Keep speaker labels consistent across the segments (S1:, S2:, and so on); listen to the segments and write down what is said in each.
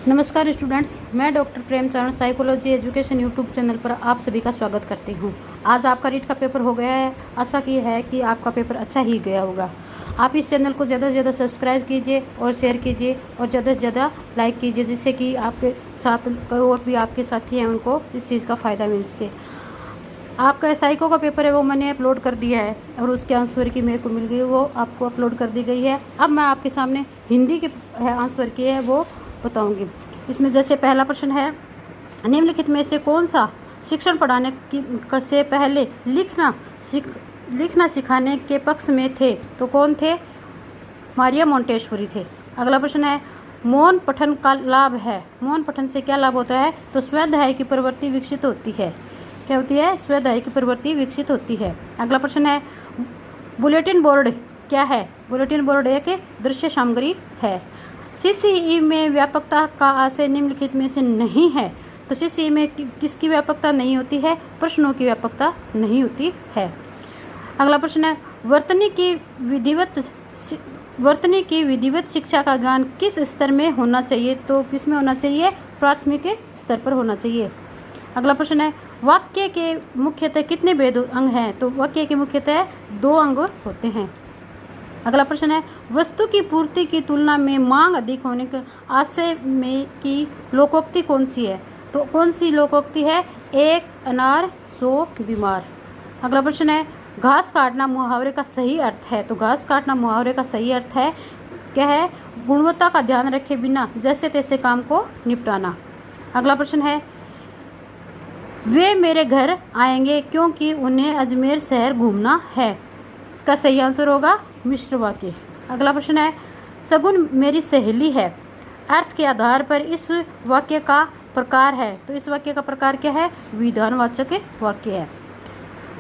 S1: नमस्कार स्टूडेंट्स, मैं doctor Premchand psychology education YouTube channel पर आप सभी का स्वागत करती हूं। आज आपका रीट का पेपर हो गया है। आशा की है कि आपका पेपर अच्छा ही गया होगा। आप इस चैनल को ज़्यादा से ज़्यादा सब्सक्राइब कीजिए और शेयर कीजिए और ज़्यादा से ज़्यादा लाइक कीजिए, जिससे कि आपके साथ और भी आपके साथी हैं उनको इस चीज़ का फ़ायदा मिल सके। आपका साइको का पेपर है वो मैंने अपलोड कर दिया है और उसके आंसर की मेरे को मिल गई, वो आपको अपलोड कर दी गई है। अब मैं आपके सामने हिंदी के आंसर की है वो बताऊंगी। इसमें जैसे पहला प्रश्न है, निम्नलिखित में से कौन सा शिक्षण पढ़ाने की से पहले लिखना सिखाने के पक्ष में थे? तो कौन थे? मारिया मोंटेसोरी थे। अगला प्रश्न है, मौन पठन का लाभ है। मौन पठन से क्या लाभ होता है? तो स्वाध्याय की प्रवृत्ति विकसित होती है। क्या होती है? स्वाध्याय की प्रवृत्ति विकसित होती है। अगला प्रश्न है, बुलेटिन बोर्ड क्या है? बुलेटिन बोर्ड एक दृश्य सामग्री है। सीसीई में व्यापकता का आशय निम्नलिखित में से नहीं है। तो सीसीई में किसकी व्यापकता नहीं होती है? प्रश्नों की व्यापकता नहीं होती है। अगला प्रश्न है, वर्तनी की विधिवत शिक्षा का ज्ञान किस स्तर में होना चाहिए? तो किस में होना चाहिए? प्राथमिक स्तर पर होना चाहिए। अगला प्रश्न है, वाक्य के मुख्यतः कितने भेद अंग हैं? तो वाक्य के मुख्यतः 2 अंग होते हैं। अगला प्रश्न है, वस्तु की पूर्ति की तुलना में मांग अधिक होने के आशय में की लोकोक्ति कौन सी है? तो कौन सी लोकोक्ति है? 1 अनार 100 बीमार। अगला प्रश्न है, घास काटना मुहावरे का सही अर्थ है। तो घास काटना मुहावरे का सही अर्थ है क्या है? गुणवत्ता का ध्यान रखे बिना जैसे तैसे काम को निपटाना। अगला प्रश्न है, वे मेरे घर आएंगे क्योंकि उन्हें अजमेर शहर घूमना है। इसका सही आंसर होगा मिश्र वाक्य। अगला प्रश्न है, सगुन मेरी सहेली है। अर्थ के आधार पर इस वाक्य का प्रकार है। तो इस वाक्य का प्रकार क्या है? विधानवाचक वाक्य है।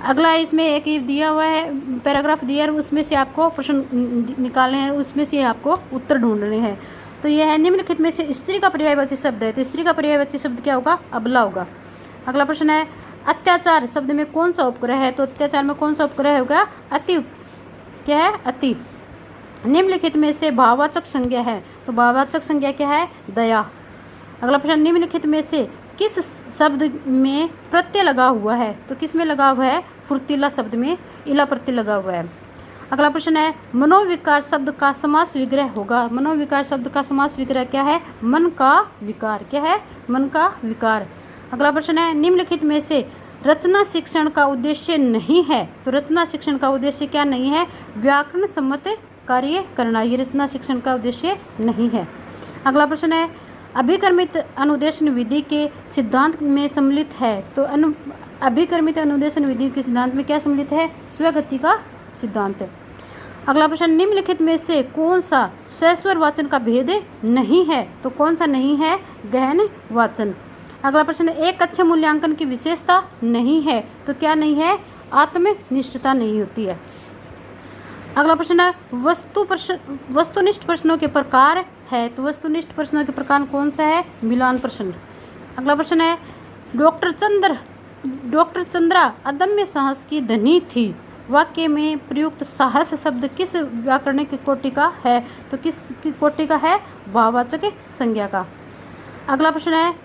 S1: अगला इसमें एक दिया हुआ है, पैराग्राफ दिया है, उसमें से आपको प्रश्न निकालने हैं, उसमें से आपको उत्तर ढूंढने हैं। तो यह है, निम्नलिखित में से स्त्री का पर्यायवाची शब्द है। तो स्त्री का पर्यायवाची शब्द क्या होगा? अबला होगा। अगला प्रश्न है, अत्याचार शब्द में कौन सा उपग्रह है? तो अत्याचार में कौन सा उपग्रह होगा? अति। क्या है? अति। निम्नलिखित में से भाववाचक संज्ञा है। तो भाववाचक संज्ञा क्या है? दया। अगला प्रश्न, निम्नलिखित में से किस शब्द में प्रत्यय लगा हुआ है? तो किस में लगा हुआ है? फुर्तीला शब्द में इला प्रत्यय लगा हुआ है। अगला प्रश्न है, मनोविकार शब्द का समास विग्रह होगा। मनोविकार शब्द का समास विग्रह क्या है? मन का विकार। क्या है? मन का विकार। अगला प्रश्न है, निम्नलिखित में से रचना शिक्षण का उद्देश्य नहीं है। तो रचना शिक्षण का उद्देश्य क्या नहीं है? व्याकरण सम्मत कार्य करना। ये रचना शिक्षण का उद्देश्य नहीं है। अगला प्रश्न है, अभिकर्मित अनुदेशन विधि के सिद्धांत में सम्मिलित है। तो अभिकर्मित अनुदेशन विधि के सिद्धांत में क्या सम्मिलित है? स्वगति का सिद्धांत। अगला प्रश्न, निम्नलिखित में से कौन सा सस्वर वाचन का भेद नहीं है? तो कौन सा नहीं है? गहन वाचन। अगला प्रश्न, एक अच्छे मूल्यांकन की विशेषता नहीं है। तो क्या नहीं है? आत्मनिष्ठता नहीं होती है। अगला प्रश्न है, वस्तुनिष्ठ प्रश्नों के प्रकार है। तो वस्तुनिष्ठ प्रश्नों के प्रकार कौन सा है? मिलान प्रश्न। अगला प्रश्न है, डॉक्टर चंद्रा अदम्य साहस की धनी थी। वाक्य में प्रयुक्त साहस शब्द किस व्याकरणिक कोटि का है? तो किस कोटि का है? भाववाचक संज्ञा का। अगला प्रश्न है,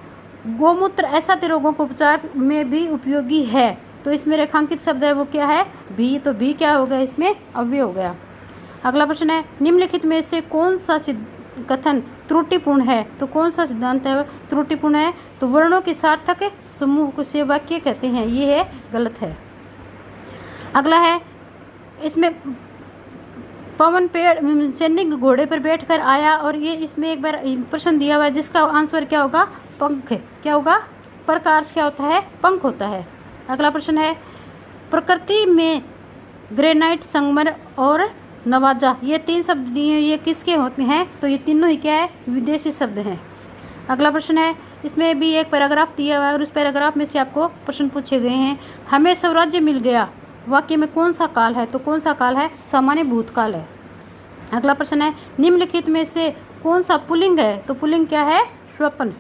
S1: गोमूत्र ऐसा रोगों को उपचार में भी उपयोगी है। तो इसमें रेखांकित शब्द है वो क्या है? भी। तो भी क्या हो गया? इसमें अव्यय हो गया। अगला प्रश्न है, निम्नलिखित में से कौन सा कथन त्रुटिपूर्ण है? तो कौन सा सिद्धांत है त्रुटिपूर्ण है? तो वर्णों के सार्थक समूह को से वाक्य कहते हैं, ये है गलत है। अगला है, इसमें पवन पेड़ सैनिक घोड़े पर बैठकर आया, और ये इसमें एक बार प्रश्न दिया हुआ है जिसका आंसर क्या होगा? पंख। क्या होगा? पर का अर्थ क्या होता है? पंख होता है। अगला प्रश्न है, प्रकृति में ग्रेनाइट, संगमर और नवाजा, ये 3 शब्द दिए, ये किसके होते हैं? तो ये तीनों ही क्या है? विदेशी शब्द हैं। अगला प्रश्न है, इसमें भी एक पैराग्राफ दिया हुआ है और उस पैराग्राफ में से आपको प्रश्न पूछे गए हैं। हमें स्वराज्य मिल गया, वाक्य में कौन सा काल है? तो कौन सा काल है? सामान्य भूतकाल है। अगला प्रश्न है, निम्नलिखित में से कौन सा पुल्लिंग है? तो पुल्लिंग क्या है? स्वपन।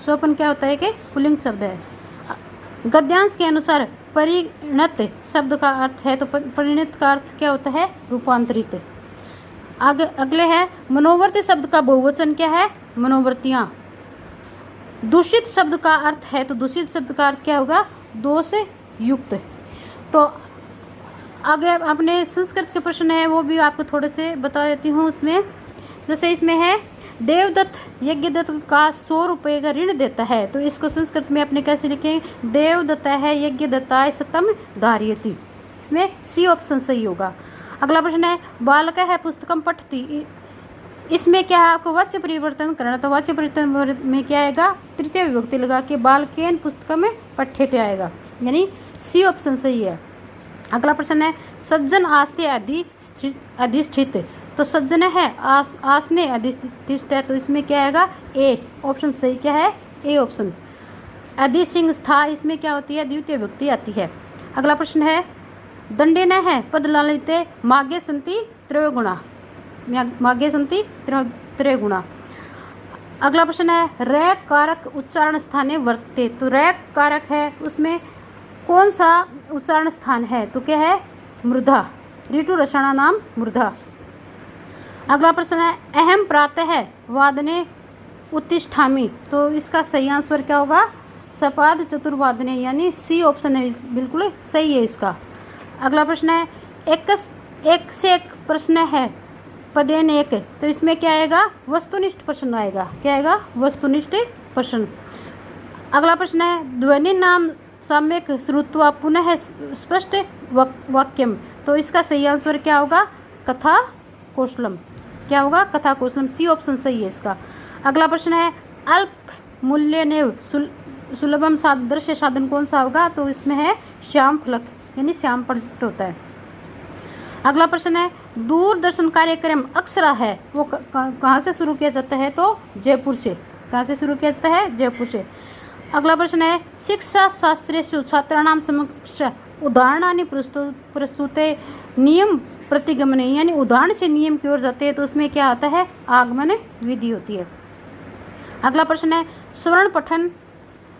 S1: स्वपन क्या होता है? कि पुल्लिंग शब्द है। गद्यांश के अनुसार परिणत शब्द का अर्थ है। तो परिणत का अर्थ क्या होता है? रूपांतरित। आगे अगले है मनोवर्ती शब्द का बहुवचन क्या है? मनोवर्तियाँ। दूषित शब्द का अर्थ है, तो दूषित शब्द का अर्थ क्या होगा? दोष युक्त। तो आगे अपने संस्कृत के प्रश्न है वो भी आपको थोड़े से बता देती हूँ उसमें। जैसे इसमें है देवदत्त यज्ञदत्त का 100 रुपये का ऋण देता है, तो इसको संस्कृत में अपने कैसे लिखें? देवदत्ता है यज्ञदत्ताय शतम धारयति। इसमें सी ऑप्शन सही होगा। अगला प्रश्न है बालक है पुस्तकम पठति, इसमें क्या है? आपको वाच्य परिवर्तन करना, तो वाच्य परिवर्तन में क्या आएगा? तृतीय विभक्ति लगा के बालकेन पुस्तकम में पठ्यते आएगा, यानी सी ऑप्शन सही है। अगला प्रश्न है सज्जन आस्ते अधिष्ठित, तो सज्जन है आसने अधिष्ठित है, तो इसमें क्या आएगा? ए ऑप्शन सही क्या है? A option. अधिसिंह था, इसमें क्या होती है? द्वितीय विभक्ति आती है। अगला प्रश्न है दंडे न है पद लालिते मागे संति त्रयोगुणा, मागे संति त्रयोगुणा। अगला प्रश्न है रै कारक उच्चारण स्थाने वर्तते, तो रै कारक है उसमें कौन सा उच्चारण स्थान है? तो क्या है? मृधा। ऋतु रसायन नाम मृधा। अगला प्रश्न है अहम प्रातः वादने उत्तिष्ठामि, तो इसका सही आंसर क्या होगा? सपाद चतुर्वादने, यानी सी ऑप्शन है, बिल्कुल सही है इसका। अगला प्रश्न है एक से एक प्रश्न है पदेन एक, तो इसमें क्या आएगा? वस्तुनिष्ठ प्रश्न आएगा। क्या आएगा? वस्तुनिष्ठ प्रश्न। अगला प्रश्न है ध्वनि नाम सम्यक श्रुत्वा पुनः स्पष्ट वाक्यम, तो इसका सही आंसर क्या होगा? कथा कौशलम। क्या होगा? कथा कौशलम, सी ऑप्शन सही है इसका। अगला प्रश्न है अल्प मूल्य ने सुलभम सादृश्य साधन कौन सा होगा? तो इसमें है श्याम फलक, यानी श्याम पट होता है। अगला प्रश्न है दूरदर्शन कार्यक्रम अक्षरा है वो कहाँ से शुरू किया जाता है? तो जयपुर से। कहाँ से शुरू किया जाता है? जयपुर से। अगला प्रश्न है शिक्षा शास्त्रेषु छात्राणाम समक्ष उदाहरणानि प्रस्तुते नियम प्रतिगमने, यानी उदाहरण से नियम की ओर जाते हैं, तो उसमें क्या आता है? आगमन विधि होती है। अगला प्रश्न है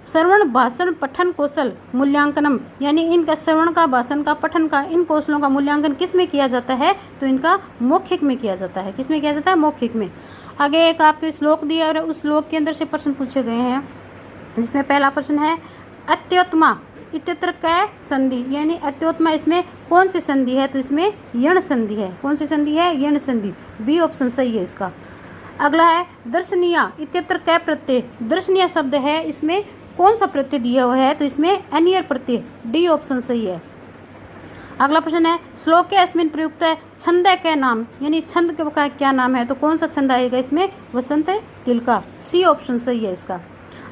S1: श्रवण भाषण पठन कौशल मूल्यांकनम, यानी इनका श्रवण का भाषण का पठन का इन कौशलों का मूल्यांकन किस में किया जाता है? तो इनका मौखिक में किया जाता है। किस में किया जाता है? मौखिक में। आगे एक आपके श्लोक दिया और उस श्लोक के अंदर से प्रश्न पूछे गए हैं, जिसमें पहला प्रश्न है अत्योत्तमा इत्यत्र कै संधि, यानी अत्योत्तमा इसमें कौन सी संधि है? तो इसमें यण संधि है। कौन सी संधि है? यण संधि। बी ऑप्शन सही है इसका। अगला है दर्शनीय इत्यत्र कै प्रत्यय, दर्शनीय शब्द है इसमें कौन सा प्रत्यय दिया हुआ है? तो इसमें अनियर प्रत्यय। डी ऑप्शन सही है। अगला प्रश्न है श्लोके अस्मिन् प्रयुक्त है छंद कै नाम, यानी छंद का क्या नाम है? तो कौन सा छंद आएगा इसमें? वसंत तिलका। सी ऑप्शन सही है इसका।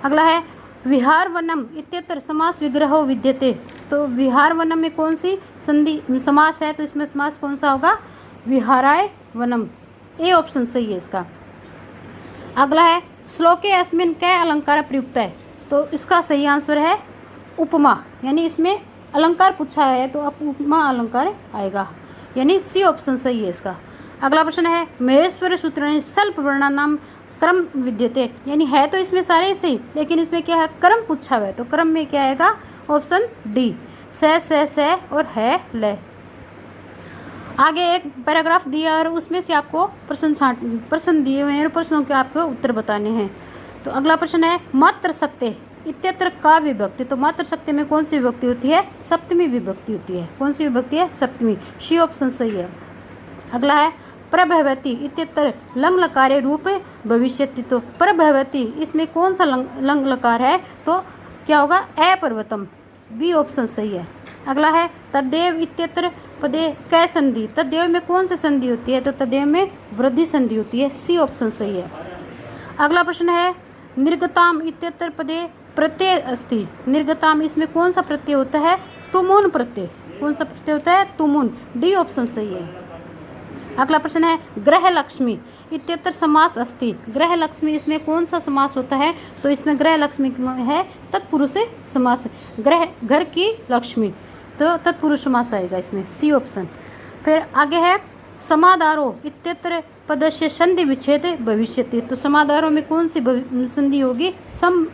S1: अगला है विहार वनम इत्यत्र समास विग्रहो विद्यते, तो विहार वनम में कौन सी संधि समास है? तो इसमें समास कौन सा होगा? विहाराय वनम। ए ऑप्शन सही है इसका। अगला है श्लोके अस्मिन् कै अलंकार प्रयुक्त है, तो इसका सही आंसर है उपमा, यानी इसमें अलंकार पूछा है तो उपमा अलंकार आएगा, यानी सी ऑप्शन सही है इसका। अगला प्रश्न है महेश्वर सूत्र स्वल्प वर्णानाम क्रम विद्यते, यानी है तो इसमें सारे सही, लेकिन इसमें क्या है? क्रम पूछा हुआ है, तो क्रम में क्या आएगा? ऑप्शन डी से और है ले। आगे एक पैराग्राफ दिया और उसमें से आपको प्रश्न दिए हुए हैं, प्रश्नों के आपको उत्तर बताने हैं। तो अगला प्रश्न है मात्र सत्य इत्यत्र का विभक्ति, तो मात्र सत्य में कौन सी विभक्ति होती है? सप्तमी विभक्ति होती है। कौन सी विभक्ति है? सप्तमी। सी ऑप्शन सही है। अगला है प्रभवती इत्यत्र लंग लकारे रूप भविष्यति, तो प्रभवती इसमें कौन सा लंग लकार है? तो क्या होगा? अपर्वतम। बी ऑप्शन सही है। अगला है तद्देव इत्यत्र पदे कै संधि, तद्देव में कौन सी संधि होती है? तो तद्देव में वृद्धि संधि होती है। सी ऑप्शन सही है। अगला प्रश्न है निर्गताम इत्यत्र पदे प्रत्यय अस्ति, निर्गताम इसमें कौन सा प्रत्यय होता है? तुमुन प्रत्यय। कौन सा प्रत्यय होता है? तुमुन। डी ऑप्शन सही है। अगला प्रश्न है ग्रह लक्ष्मी इत्यत्र समास अस्ति, ग्रह लक्ष्मी इसमें कौन सा समास होता है? तो इसमें ग्रह लक्ष्मी है तत्पुरुष समास, ग्रह घर की लक्ष्मी, तो तत्पुरुष समास आएगा इसमें। C option. फिर आगे है समादारो इत्यत्र पदस्य संधि विच्छेद भविष्यति, तो समादारों में कौन सी संधि होगी? सम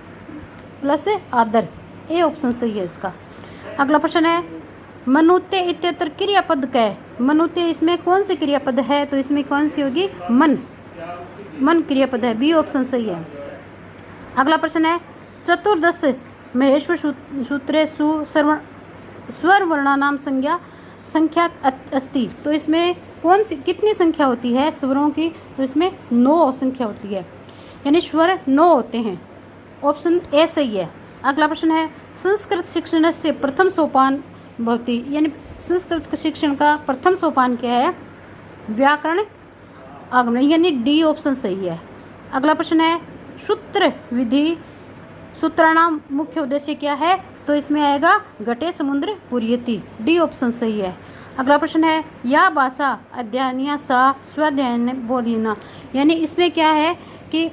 S1: प्लस आदर। ए ऑप्शन सही है इसका। अगला प्रश्न है मनुते इत्यत्र क्रियापद कै, मनुते इसमें कौन सी क्रियापद है, तो इसमें कौन सी होगी, मन, मन क्रियापद है, बी ऑप्शन सही है। अगला प्रश्न है चतुर्दश महेश्वर सूत्रेषु स्वर वर्णानाम संख्या अस्ति, तो इसमें कौन सी कितनी संख्या होती है स्वरों की, तो इसमें 9 संख्या होती है, यानी स्वर 9 होते हैं, ऑप्शन ए सही है। अगला प्रश्न है संस्कृत शिक्षण से प्रथम सोपान भवति, यानी संस्कृत शिक्षण का प्रथम सोपान क्या है, व्याकरण आगमन, यानी डी ऑप्शन सही है। अगला प्रश्न है सूत्र विधि सूत्राणाम मुख्य उद्देश्य क्या है, तो इसमें आएगा घटे समुद्र पूर्यति, डी ऑप्शन सही है। अगला प्रश्न है या भाषा अध्ययनीय सा स्वाध्ययन बोधिना, यानी इसमें क्या है कि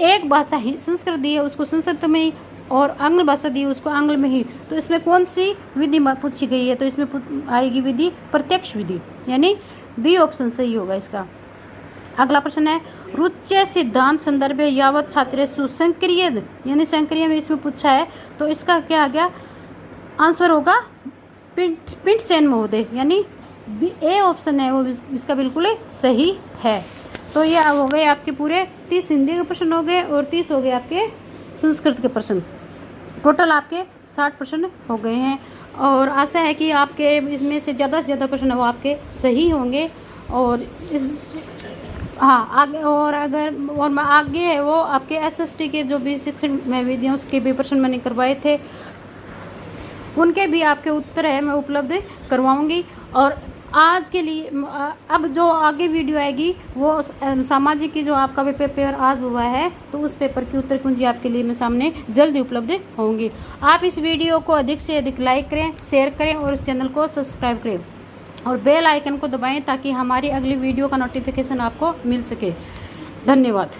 S1: एक भाषा ही संस्कृत दी है उसको संस्कृत में ही और आंग्ल भाषा दी है उसको आंग्ल में ही, तो इसमें कौन सी विधि पूछी गई है, तो इसमें आएगी विधि प्रत्यक्ष विधि, यानी बी ऑप्शन सही होगा इसका। अगला प्रश्न है रुच्य सिद्धांत संदर्भे यावत छात्रेषु संक्रिय, यानी संक्रिय में इसमें पूछा है, तो इसका क्या आ गया, आंसर होगा पिंटसेन महोदय, यानी ए ऑप्शन है वो इसका बिल्कुल सही है। तो ये हो गए आपके पूरे 30 हिंदी के प्रश्न हो गए और 30 हो गए आपके संस्कृत के प्रश्न, टोटल आपके 60 प्रश्न हो गए हैं और आशा है कि आपके इसमें से ज़्यादा प्रश्न वो आपके सही होंगे और हाँ आगे और अगर और आगे है वो आपके एसएसटी के जो भी शिक्षण में विधियों उसके भी प्रश्न मैंने करवाए थे उनके भी आपके उत्तर है मैं उपलब्ध करवाऊंगी। और आज के लिए अब जो आगे वीडियो आएगी वो सामाजिक की जो आपका पेपर आज हुआ है तो उस पेपर की उत्तर कुंजी आपके लिए मैं सामने जल्दी उपलब्ध होंगी। आप इस वीडियो को अधिक से अधिक लाइक करें, शेयर करें और इस चैनल को सब्सक्राइब करें और बेल आइकन को दबाएं ताकि हमारी अगली वीडियो का नोटिफिकेशन आपको मिल सके। धन्यवाद।